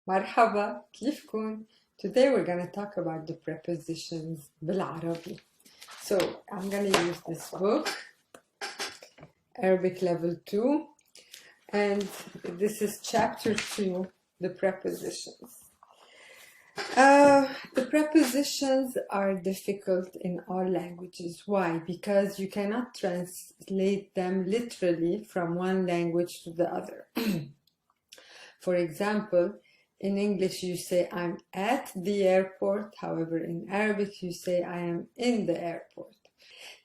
مرحبا كيفكن? Today we're going to talk about the prepositions بالعربي. So I'm going to use this book, Arabic Level 2, and this is Chapter 2, the prepositions. The prepositions are difficult in all languages. Why? Because you cannot translate them literally from one language to the other. For example, in English you say I'm at the airport, however in Arabic you say I am in the airport.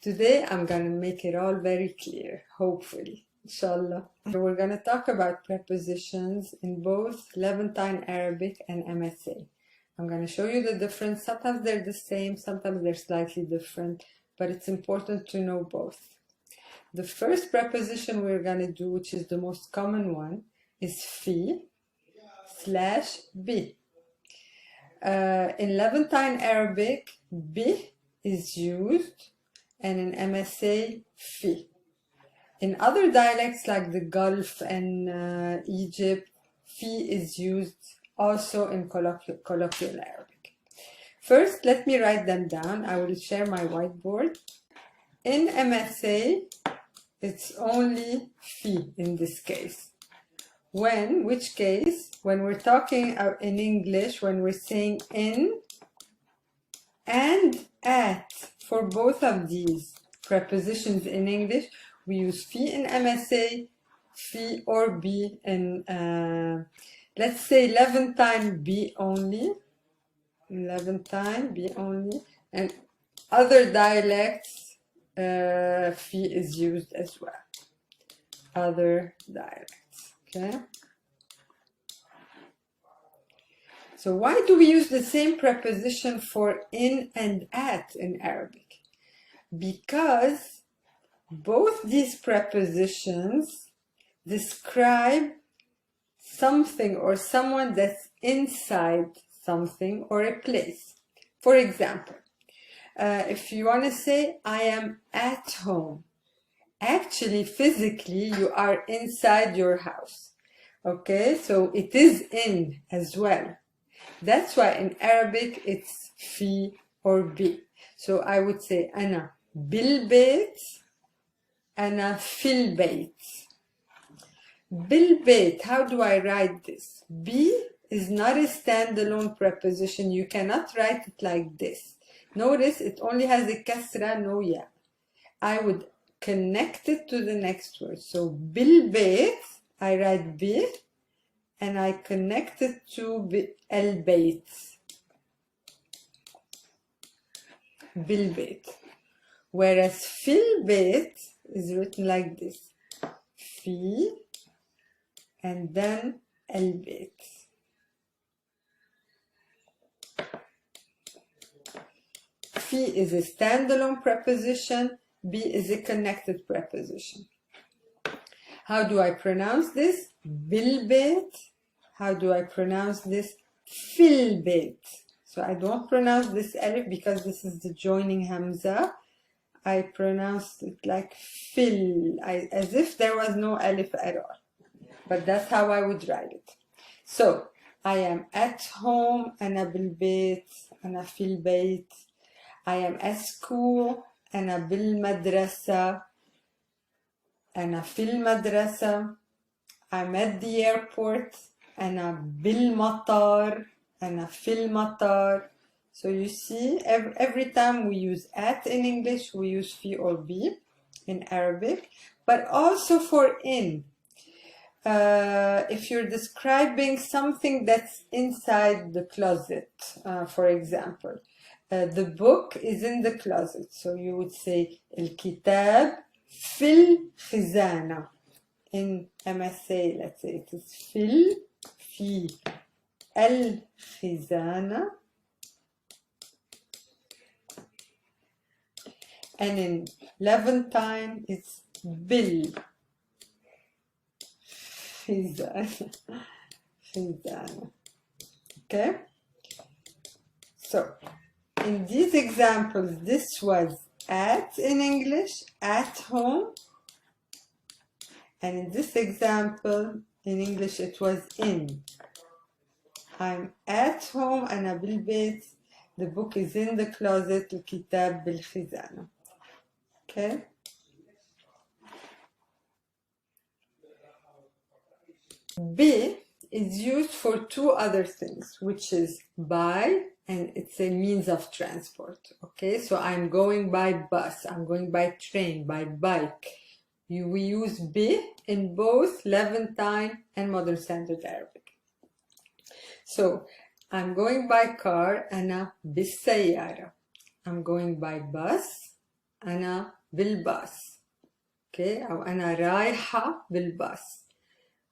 Today I'm going to make it all very clear, hopefully, inshallah. We're going to talk about prepositions in both Levantine Arabic and MSA. I'm going to show you the difference. Sometimes they're the same, sometimes they're slightly different, but it's important to know both. The first preposition we're going to do, which is the most common one, is fi/bi. In Levantine Arabic, bi is used, and in MSA, fi. In other dialects like the Gulf and Egypt, fi is used also in colloquial Arabic. First, let me write them down. I will share my whiteboard. In MSA, it's only fi in this case. Which case? When we're talking in English, when we're saying in and at, for both of these prepositions in English, we use fi in MSA, fi or bi in, let's say Levantine bi only, and other dialects, fi is used as well. Other dialects. Okay. So why do we use the same preposition for in and at in Arabic? Because both these prepositions describe something or someone that's inside something or a place. For example, if you want to say, I am at home. Actually, physically, you are inside your house. Okay, so it is in as well. That's why in Arabic it's fi or bi. So I would say ana bil bayt, ana fil bayt. Bil bayt, how do I write this? Bi is not a standalone preposition. You cannot write it like this. Notice it only has a kasra, no ya. I would connect it to the next word. So bil bayt, I write bi, and I connect it to al bayt. Bil bayt. Whereas fil bayt is written like this. Fi and then al bayt. Fi is a standalone preposition. Bi is a connected preposition. How do I pronounce this? Bil bayt. How do I pronounce this? Fil bayt. So I don't pronounce this alif because this is the joining hamza. I pronounce it like fil, as if there was no alif at all. But that's how I would write it. So I am at home, ana bil bayt, ana fil bayt. I am at school, أنا بالمدرسة, أنا في المدرسة. I'm at the airport, أنا بالمطار, أنا في المطار. So you see, every time we use at in English, we use fi or bi in Arabic, but also for in. If you're describing something that's inside the closet, for example, the book is in the closet. So you would say الكتاب في الخزانة. In MSA, let's say it is في الخزانة. And in Levantine, it's بالخزانة. Okay? So, in these examples, this was at in English, at home. And in this example, in English, it was in. I'm at home. أنا بالبيت. The book is in the closet. الكتاب بالخزانة. Okay. Be is used for two other things, which is by, and it's a means of transport. Okay, so I'm going by bus, I'm going by train, by bike. We use be in both Levantine and Modern Standard Arabic. So I'm going by car, أنا بالسيارة. I'm going by bus, أنا بالباص. Okay, أو أنا رايحة بالباص.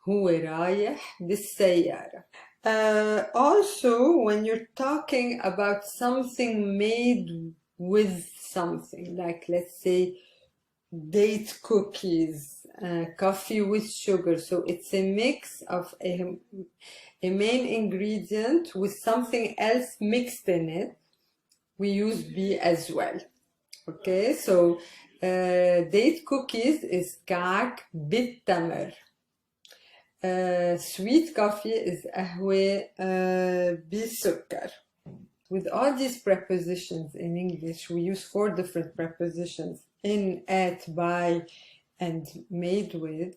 هو رايح بالسيارة. Also, when you're talking about something made with something, like let's say date cookies, coffee with sugar, so it's a mix of a main ingredient with something else mixed in it, we use be as well. Okay, so date cookies is كعك بالتمر. Sweet coffee is قهوة بالسكر. With all these prepositions in English, we use 4 different prepositions: in, at, by, and made with.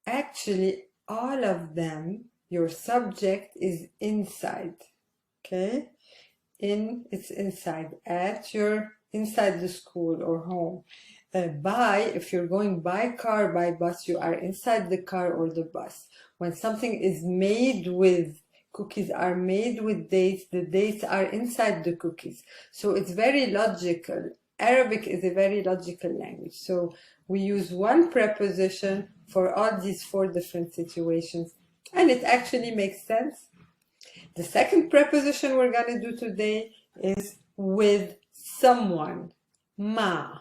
Actually, all of them, your subject is inside. Okay? In, it's inside. At, you're inside the school or home. By, if you're going by car, by bus, you are inside the car or the bus. When something is made with, cookies are made with dates, the dates are inside the cookies. So it's very logical. Arabic is a very logical language. So we use one preposition for all these 4 different situations. And it actually makes sense. The second preposition we're going to do today is with someone. Ma.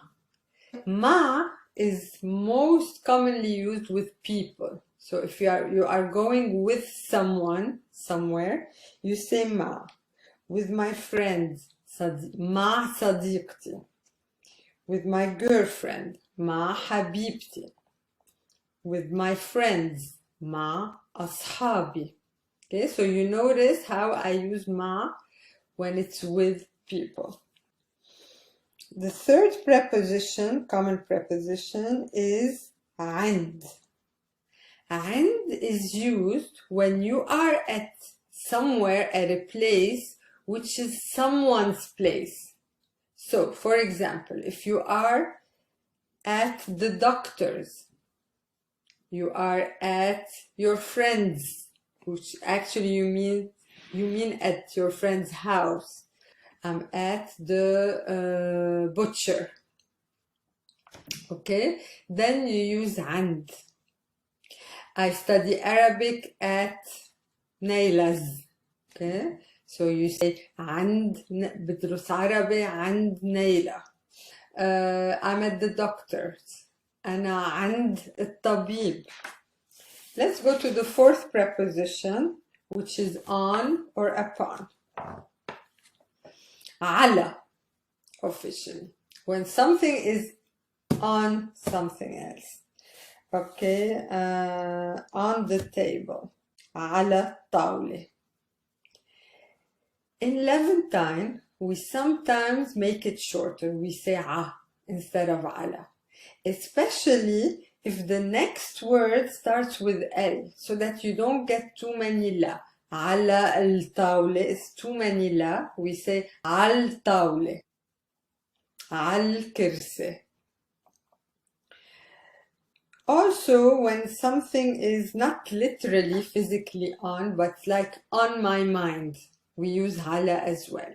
Ma is most commonly used with people. So if you are going with someone somewhere, you say ma. With my friends, ma صديقتي. With my girlfriend, ma حبيبتي. With my friends, ma أصحابي. Okay, so you notice how I use ma when it's with people. The third preposition, common preposition, is عند. عند is used when you are at somewhere, at a place which is someone's place. So, for example, if you are at the doctor's, you are at your friend's, which actually you mean at your friend's house. I'm at the butcher. Okay, then you use عند. I study Arabic at Naila's. Okay, so you say عند بدرس عربي عند نيلة. I'm at the doctor's. أنا عند الطبيب. Let's go to the fourth preposition, which is on or upon. على, officially, when something is on something else. Okay, on the table. على الطاولة. In Levantine, we sometimes make it shorter. We say a instead of على, especially if the next word starts with L, so that you don't get too many la. على الطاولة is too many la. We say على الطاولة, على الكرسي. Also, when something is not literally physically on, but like on my mind, we use على as well.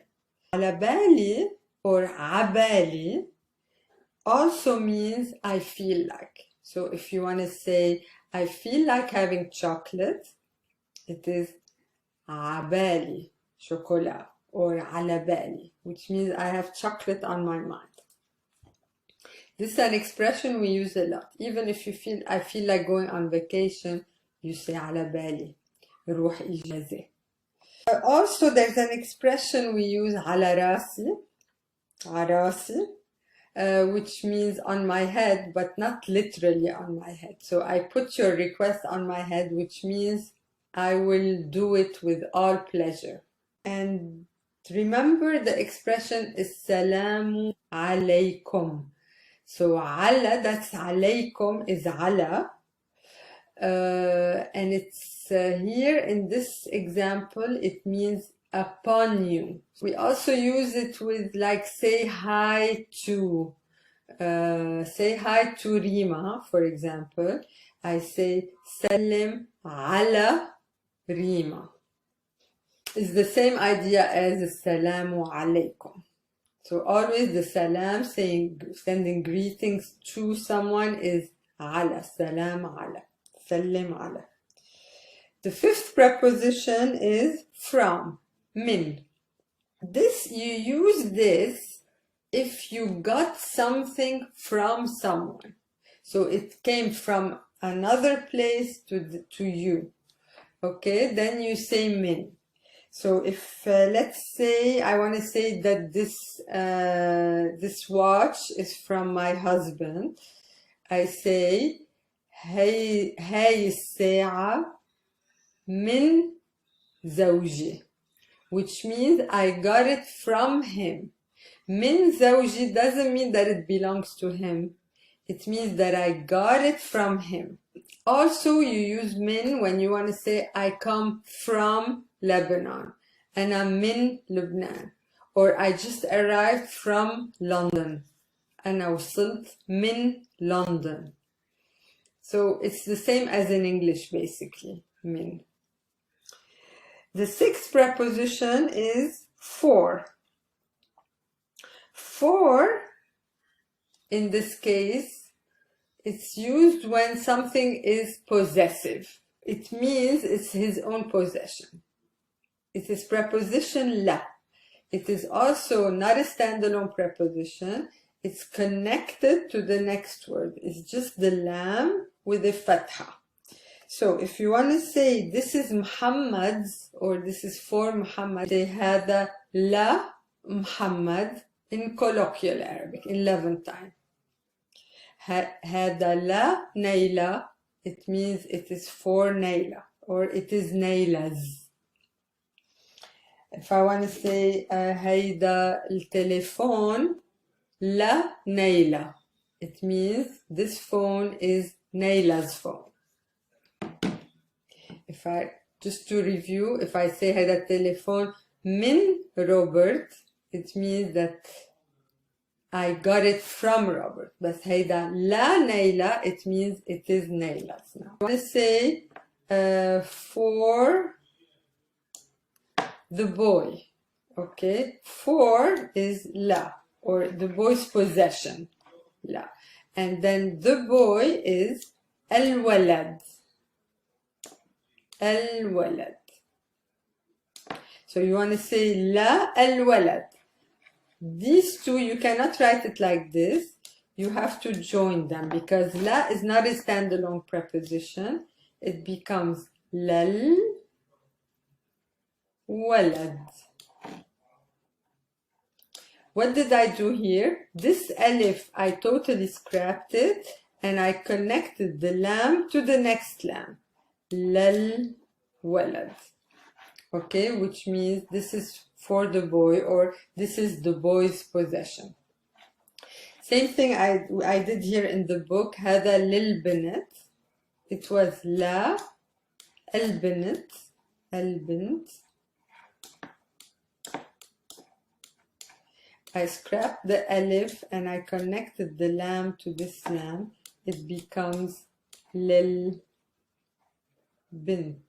على بالي or عبالي also means I feel like. So if you want to say I feel like having chocolate, it is عبالي chocolat or على بالي, which means I have chocolate on my mind. This is an expression we use a lot. Even if I feel like going on vacation, you say على بالي روح إجازة. Also, there's an expression we use على راسي, على راسي, which means on my head, but not literally on my head. So I put your request on my head, which means I will do it with all pleasure. And remember, the expression is Salamu alaykum. So ala, that's alaykum, is ala. And it's here in this example, it means upon you. We also use it with like say hi to. Say hi to Rima, for example. I say Sallim ala Rima. It's the same idea as Assalamu alaikum. So always the salam, sending greetings to someone, is ala, salam ala, sallim ala. The fifth preposition is from, min. You use this if you got something from someone. So it came from another place to you. Okay, then you say min. So if let's say I want to say that this watch is from my husband, I say هاي الساعة من زوجي, which means I got it from him. Min زوجي doesn't mean that it belongs to him. It means that I got it from him. Also, you use min when you want to say I come from Lebanon, and I'm min Lebanon, or I just arrived from London, أنا وصلت من London. So it's the same as in English, basically, min. The sixth preposition is for. For, in this case, it's used when something is possessive. It means it's his own possession. It is preposition la. It is also not a standalone preposition. It's connected to the next word. It's just the lam with a fatha. So if you want to say this is Muhammad's, or this is for Muhammad, say hada la Muhammad in colloquial Arabic, in Levantine. Hada la Naila, it means it is for Naila, or it is Naila's. If I want to say هيدا التليفون لا Naila, it means this phone is Naila's phone. Just to review, if I say هذا التليفون من Robert, it means that I got it from Robert. But هيدا لا Naila, it means it is Naila's now. I want to say for the boy. Okay, for is la, or the boy's possession, la. And then the boy is al-walad. Al-walad. So you want to say la al-walad. These two, you cannot write it like this. You have to join them, because la is not a standalone preposition. It becomes lal walad. What did I do here? This alif, I totally scrapped it, and I connected the lam to the next lam. Lal walad. Okay, which means this is for the boy, or this is the boy's possession. Same thing I did here in the book. هذا للبنت. It was la البنت. البنت. I scrapped the alif and I connected the lam to this lam. It becomes lil bint.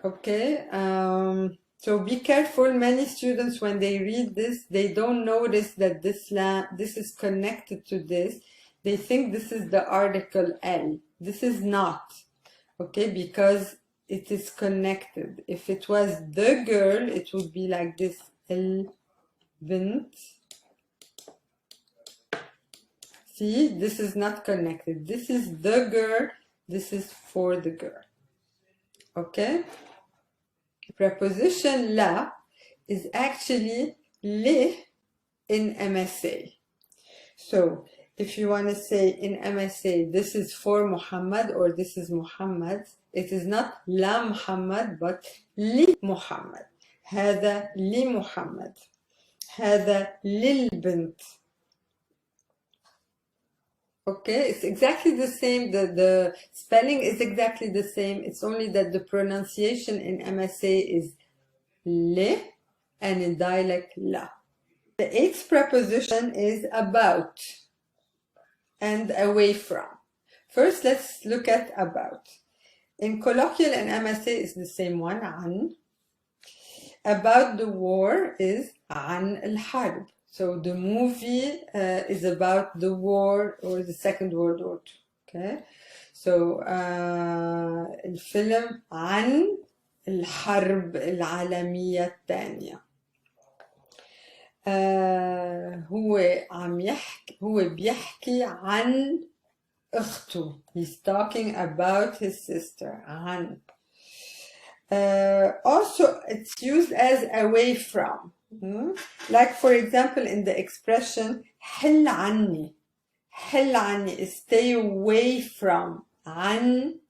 Okay, so be careful. Many students, when they read this, they don't notice that this is connected to this. They think this is the article L. This is not, okay, because it is connected. If it was the girl, it would be like this, El bint. See, this is not connected. This is the girl, this is for the girl. Okay? Preposition la is actually li in MSA. So if you want to say in MSA, this is for Muhammad or this is Muhammad, it is not la Muhammad but li Muhammad. هذا لمحمد. هذا للبنت. Okay, it's exactly the same. The spelling is exactly the same. It's only that the pronunciation in MSA is le and in dialect la. The eighth preposition is about and away from. First, let's look at about. In colloquial and MSA, it's the same one, عن. About the war is عن الحرب. So the movie is about the war or the Second World War. Okay, so الفيلم عن الحرب العالمية الثانية. هو بيحكي عن أخته. He's talking about his sister. عن. Also, it's used as away from. Like, for example, in the expression حل عني. حل عني is stay away from. عني,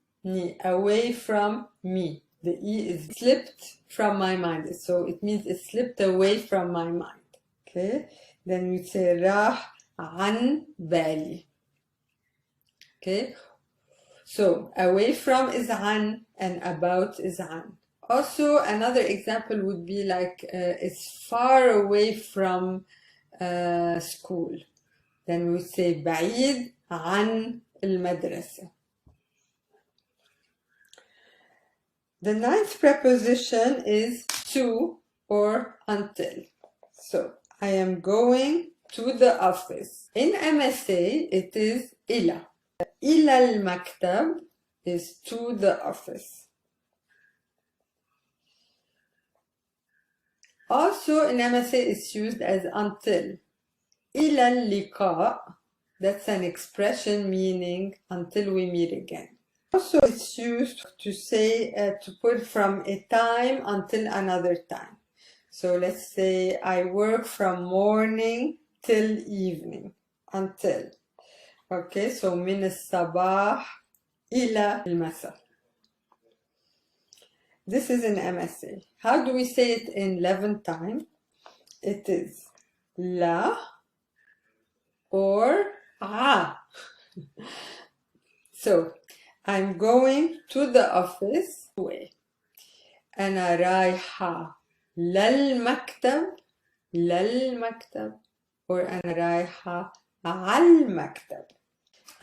away from me. The E is slipped from my mind. So it means it slipped away from my mind. Okay, then we say راح عن بالي. Okay, so away from is عن and about is عن. Also, another example would be like it's far away from school. Then we say بعيد عن المدرسة. The ninth preposition is to or until. So, I am going to the office. In MSA, it is إلى. إلى المكتب is to the office. Also, in MSA, it's used as until. إلى اللقاء, that's an expression meaning until we meet again. Also, it's used to say, to put from a time until another time. So let's say I work from morning till evening, until. Okay, so من الصباح إلى المساء. This is in MSA. How do we say it in Levantine? It is la or a. So I'm going to the office way. أنا رايحة للمكتب or أنا رايحة على المكتب.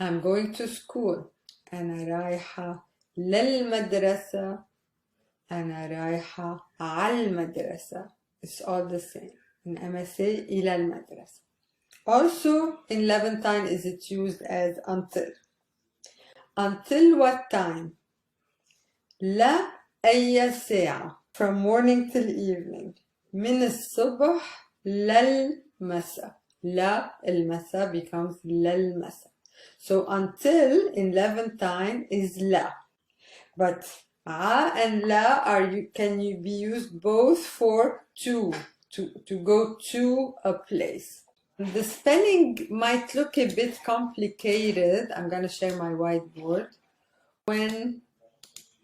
I'm going to school. أنا رايحة للمدرسة. أنا رايحة على المدرسة. It's all the same. In MSA إلى المدرسة. Also in Levantine is it used as until. Until what time? لا أي ساعة. From morning till evening. من الصبح للمساء. لا المساء becomes للمساء. So until in Levantine is لا. But a and la can be used both for to go to a place. The spelling might look a bit complicated. I'm going to share my whiteboard. When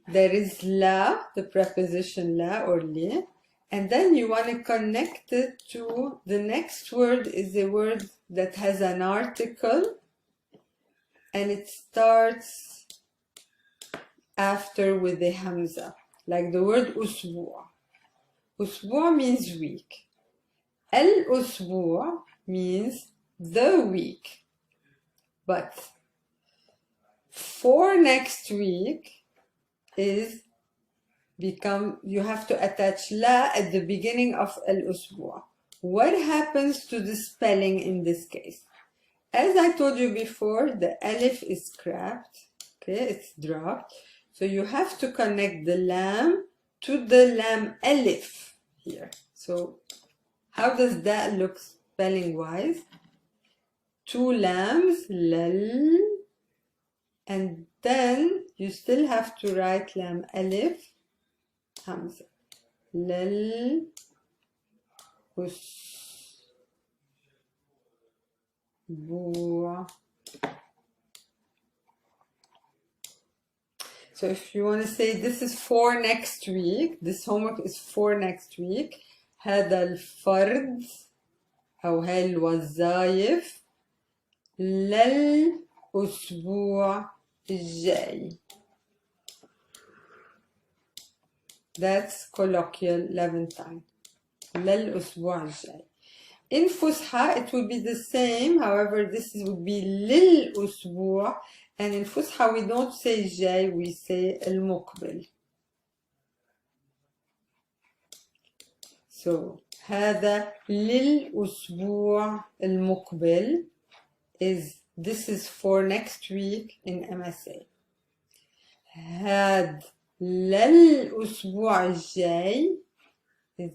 there is la, the preposition la or li, and then you want to connect it to the next word is a word that has an article and it starts after with the hamza, like the word usbu'. Usbu' means week. Al-usbu' means the week. But for next week is you have to attach la at the beginning of al-usbu'. What happens to the spelling in this case? As I told you before, the alif is scrapped, okay, it's dropped. So you have to connect the lam to the lam alif here. So how does that look spelling wise? Two lambs, lal, and then you still have to write lam alif, hamza, lal, us, أسبوع. So if you want to say this is for next week, this homework is for next week. هذا الفرد أو هاي الوظائف للأسبوع الجاي. That's colloquial Levantine. للأسبوع الجاي. In فسحة it will be the same, however this would be للأسبوع, and in فسحة we don't say جاي, we say المقبل. So هذا للأسبوع المقبل this is for next week in MSA. هذا للأسبوع الجاي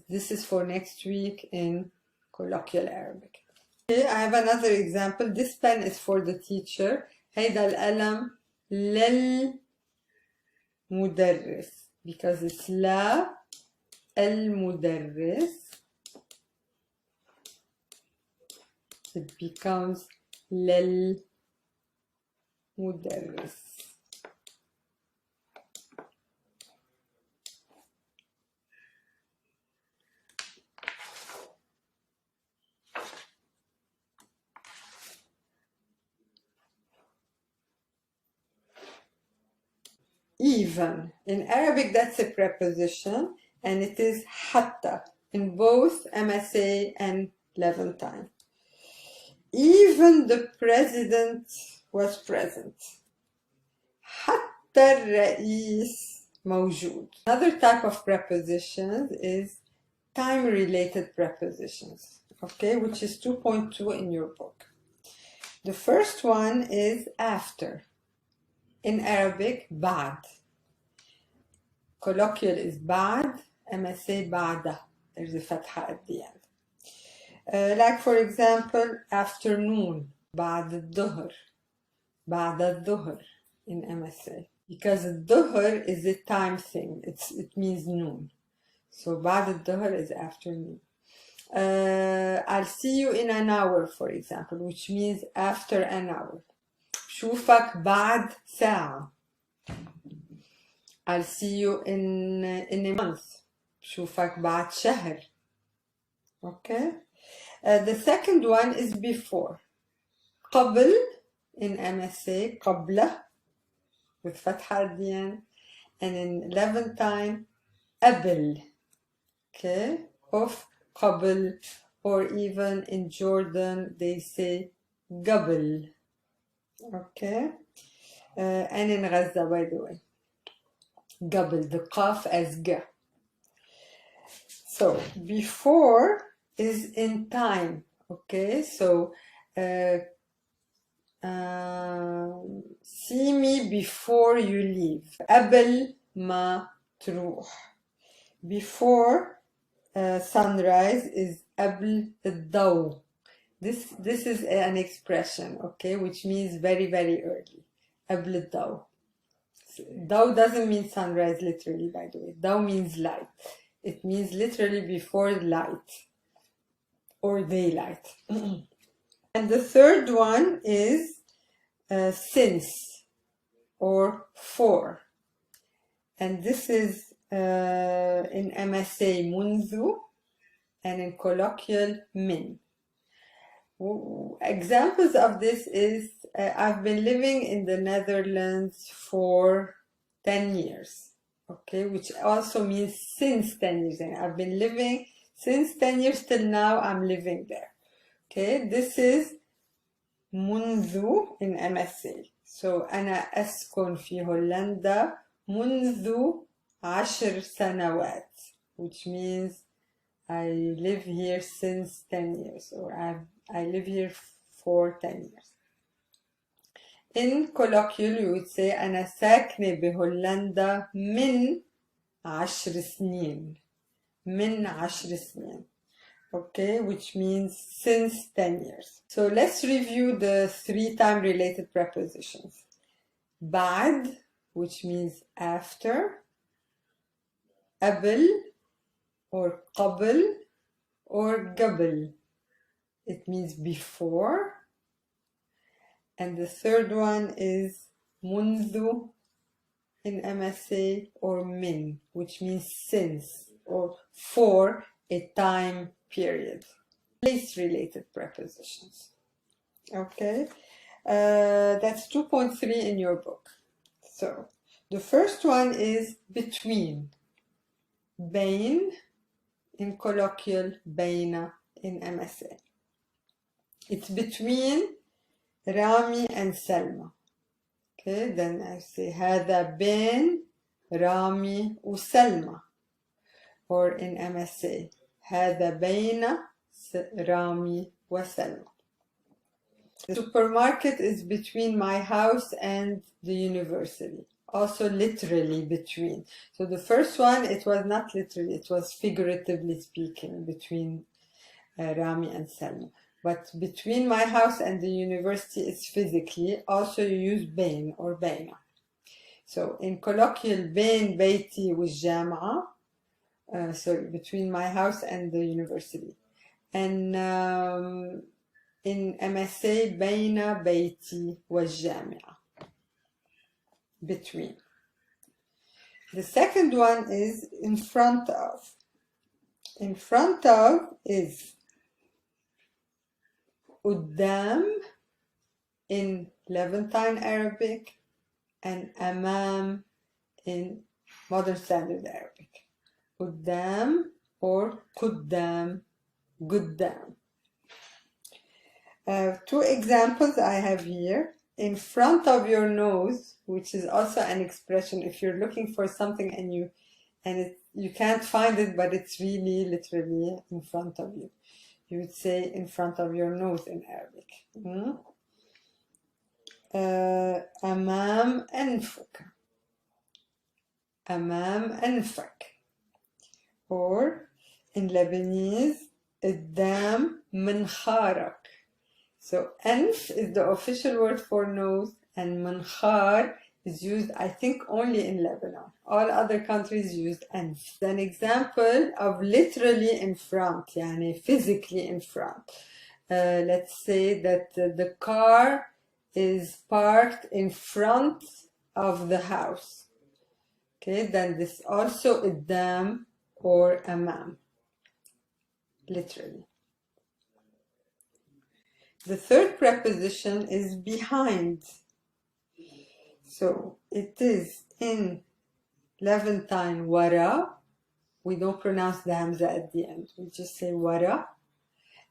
this is for next week in colloquial Arabic. Okay, I have another example. This pen is for the teacher. هيدا القلم للمدرس because it's لا المدرس. It becomes للمدرس. Even. In Arabic, that's a preposition, and it is حتى in both MSA and Levantine. Even the president was present. حتى الرئيس موجود. Another type of prepositions is time-related prepositions, okay, which is 2.2 in your book. The first one is after. In Arabic, بعد. Colloquial is بعد, MSA بعده. There's a fatha at the end. Like for example, afternoon, بعد الظهر. بعد الظهر in MSA. Because الظهر is a time thing. It means noon. So بعد الظهر is afternoon. I'll see you in an hour, for example, which means after an hour. شوفك بعد ساعة. I'll see you in a month. شوفك بعد شهر. Okay. The second one is before. قبل in MSA قبله with فتحة at the end, and in Levantine قبل. Okay. Of قبل, or even in Jordan they say قبل. Okay. And in Gaza, by the way, قبل, the qaf as g. So before is in time. Okay, so see me before you leave. قبل ما تروح. Before sunrise is قبل الضوء. This is an expression, okay, which means very, very early. قبل الضوء. Daw doesn't mean sunrise literally, by the way. Daw means light. It means literally before light or daylight. And the third one is since or for. And this is in MSA منذ and in colloquial من. Examples of this is I've been living in the Netherlands for 10 years, okay, which also means since 10 years. And I've been living since 10 years till now, I'm living there. Okay, this is منذ in MSA. So أنا أسكن في هولندا منذ 10 سنوات, which means I live here since 10 years, or I live here for 10 years. In colloquial, you would say أنا ساكنة بهولندا من 10 سنين. من 10 سنين. Okay, which means since 10 years. So let's review the 3 time-related prepositions. بعد, which means after. قبل, or قبل, or قبل. It means before. And the third one is منذ in MSA, or min, which means since or for a time period. Place-related prepositions. Okay, that's 2.3 in your book. So the first one is between. بين in colloquial, بين in MSA. It's between Rami and Selma. Okay, then I say هذا بين رامي وسلمى. Or in MSA, هذا بين رامي وسلمى. The supermarket is between my house and the university. Also literally between. So the first one, it was not literally, it was figuratively speaking between Rami and Selma. But between my house and the university is physically. Also you use بين or بين. So in colloquial بين بيتي والجامعة, sorry, between my house and the university. And in MSA بين بيتي والجامعة. Between. The second one is in front of. In front of is قدام in Levantine Arabic and أمام in Modern Standard Arabic. قدام or قدام, قدام. Two examples I have here. In front of your nose, which is also an expression if you're looking for something and you can't find it, but it's really literally in front of you. You would say in front of your nose in Arabic. أمام أنفك. أمام أنفك. Or in Lebanese, قدام منخارك. So أنف is the official word for nose, and منخار is used, I think, only in Lebanon. All other countries use أنف. An example of literally in front, يعني physically in front. Let's say that the car is parked in front of the house. Okay, then this also قدام or أمام, literally. The third preposition is behind. So it is in Levantine وراء. We don't pronounce the hamza at the end. We just say وراء.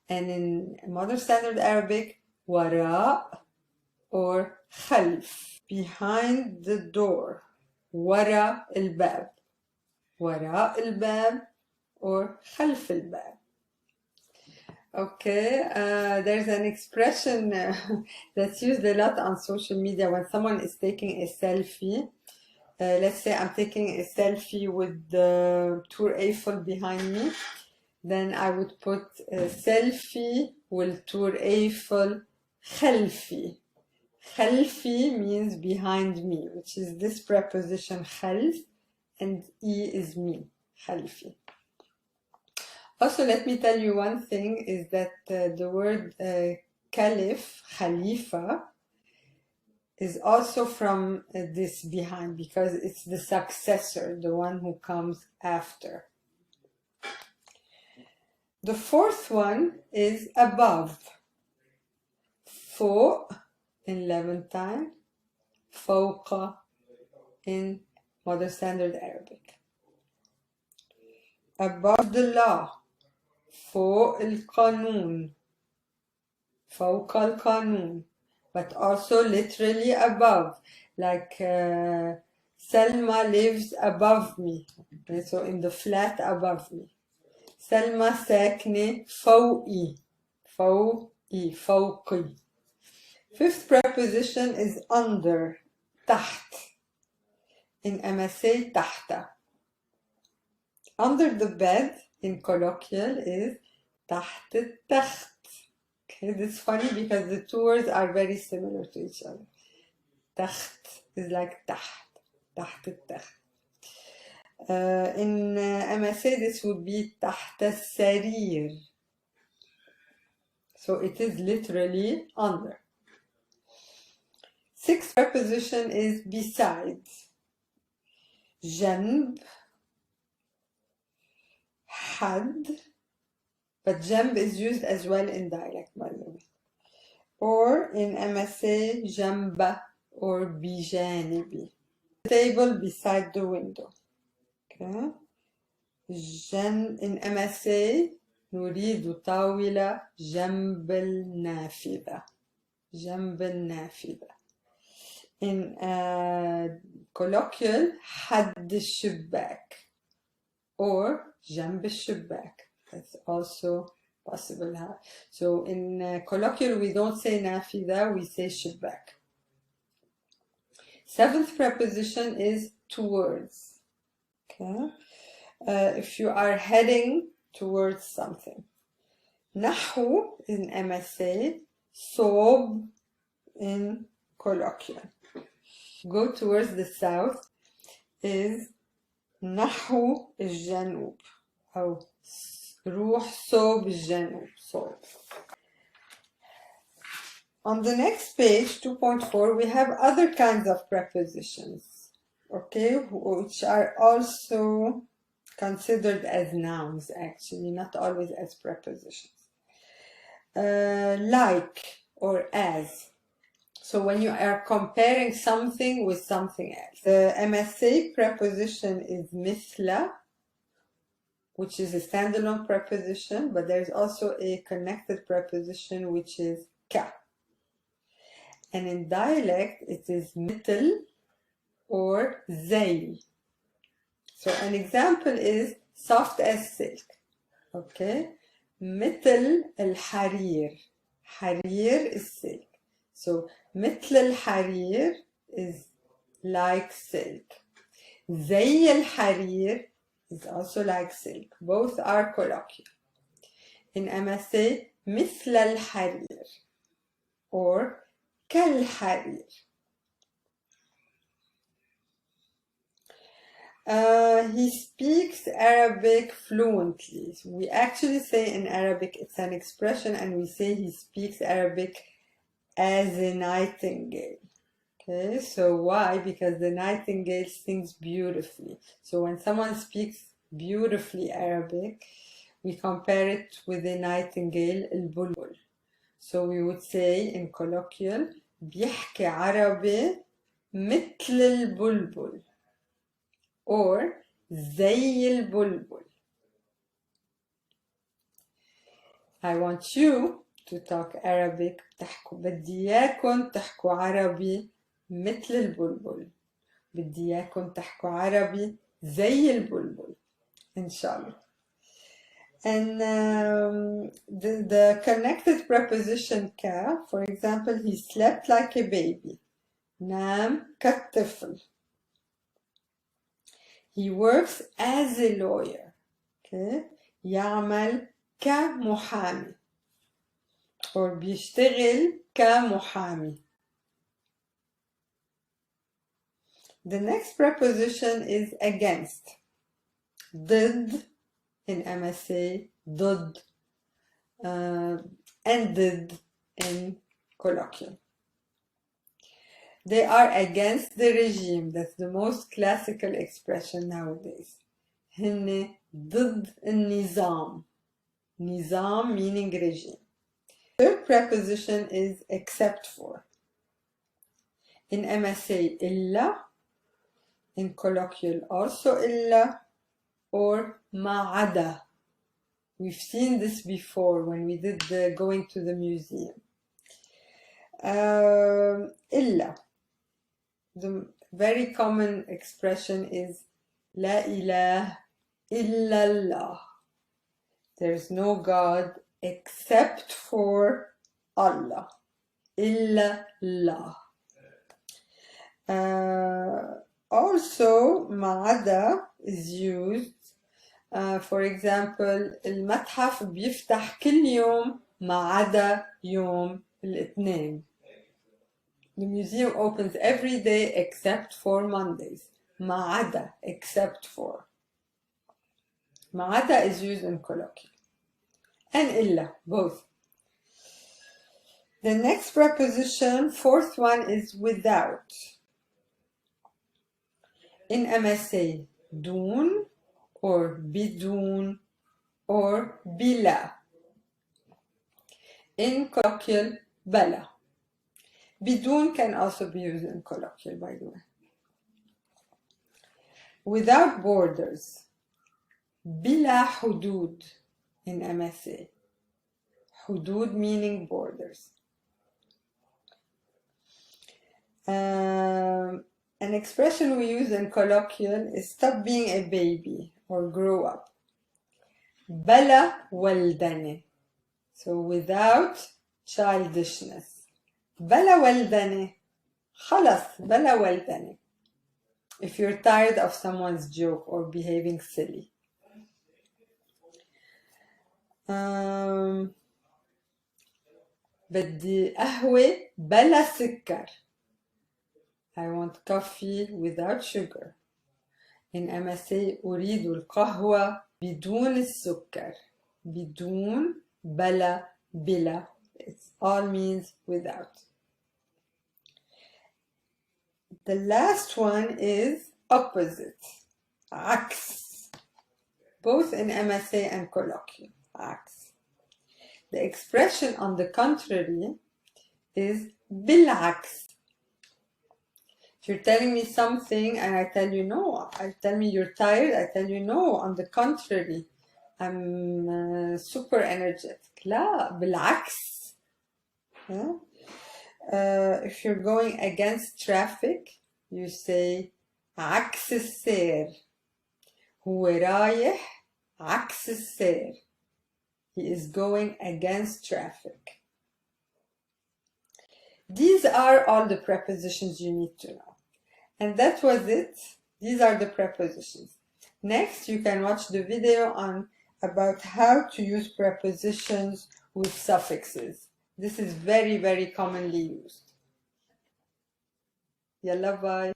And in Modern Standard Arabic, وراء or خلف. Behind the door. وراء الباب. وراء الباب or خلف الباب. Okay, there's an expression that's used a lot on social media when someone is taking a selfie. Let's say I'm taking a selfie with the Tour Eiffel behind me. Then I would put a selfie with Tour Eiffel خلفي. خلفي means behind me, which is this preposition خلف, and E is me, خلفي. Also, let me tell you one thing, is that the word caliph, khalifa, is also from this behind, because it's the successor, the one who comes after. The fourth one is above. فوق in Levantine, فوق in Modern Standard Arabic. Above the law. فوق القانون. فوق القانون. But also literally above. Like Selma lives above me. Okay, so in the flat above me. Selma ساكنة فوقي. فوقي. فوقي. Fifth preposition is under. تحت. In MSA, تحت. Under the bed in colloquial is تحت التخت. Okay, this is funny because the two words are very similar to each other. تخت is like تحت. تحت التخت. In MSA this would be تحت السرير. So it is literally under. Sixth preposition is besides. جنب, حد, but جنب is used as well in dialect, by the way. Or in MSA, جنب or بجانبي. The table beside the window. Okay. In MSA, نريد طاولة جنب النافذة. جنب النافذة. In colloquial, حد الشباك or جنب الشباك. That's also possible. So in colloquial, we don't say نافذة, we say شباك. Seventh preposition is towards. Okay. If you are heading towards something. نحو in MSA, صوب in colloquial. Go towards the south is نحو الجنوب أو روح صوب الجنوب. صوب. On the next page, 2.4, we have other kinds of prepositions, okay, which are also considered as nouns, actually, not always as prepositions. Like or as. So when you are comparing something with something else. The MSA preposition is مثل, which is a standalone preposition, but there's also a connected preposition, which is ka. And in dialect, it is مثل or زي. So an example is soft as silk. Okay. مثل الحرير. حرير is silk. So مثل الحرير is like silk. زي الحرير is also like silk. Both are colloquial. In MSA, مثل الحرير or كالحرير. He speaks Arabic fluently. We actually say in Arabic, it's an expression, and we say he speaks Arabic as a nightingale. Okay, so why? Because the nightingale sings beautifully. So when someone speaks beautifully Arabic, we compare it with a nightingale, البلبل. So we would say in colloquial, بيحكي عربي مثل البلبل or زي البلبل. I want you to talk Arabic. بدي إياكم تحكوا عربي مثل البلبل. بدي إياكم تحكوا عربي زي البلبل. إن شاء الله. And the connected preposition ka, for example, he slept like a baby. نام كالطفل. He works as a lawyer. Okay. يعمل كمحامي. or بيشتغل كمحامي. The next preposition is against. ضد in MSA, ضد, and ضد in colloquial. They are against the regime. That's the most classical expression nowadays. هن ضد النظام. نظام meaning regime. Third preposition is except for. In MSA, إلا. In colloquial, also إلا or ما عدا. We've seen this before when we did the going to the museum. إلا. The very common expression is لا إله إلا الله. There's no God except for Allah. إلا الله. Also, ما عدا is used. For example, المتحف بيفتح كل يوم ما عدا يوم الاثنين. The museum opens every day except for Mondays. ما عدا, except for. ما عدا is used in colloquial. And إلا, both. The next preposition, fourth one, is without. In MSA, دون or بدون or بلا. In colloquial, بلا. بدون can also be used in colloquial, by the way. Without borders, بلا حدود in MSA. حدود meaning borders. An expression we use in colloquial is stop being a baby or grow up. بلا ولدنة. So without childishness. بلا ولدنة. خلاص بلا ولدنة. If you're tired of someone's joke or behaving silly. بدي قهوة بلا سكر. I want coffee without sugar. In MSA أريد القهوة بدون السكر. بدون بلا بلا. It all means without. The last one is opposite. عكس. Both in MSA and colloquial. عكس. The expression on the contrary is بالعكس. If you're telling me something and I tell you no, I tell me you're tired, I tell you no, on the contrary, I'm super energetic. لا بالعكس. If you're going against traffic, you say عكس السير. هو رايح عكس السير. He is going against traffic. These are all the prepositions you need to know. And that was it. These are the prepositions. Next, you can watch the video about how to use prepositions with suffixes. This is very, very commonly used. Yalla bye.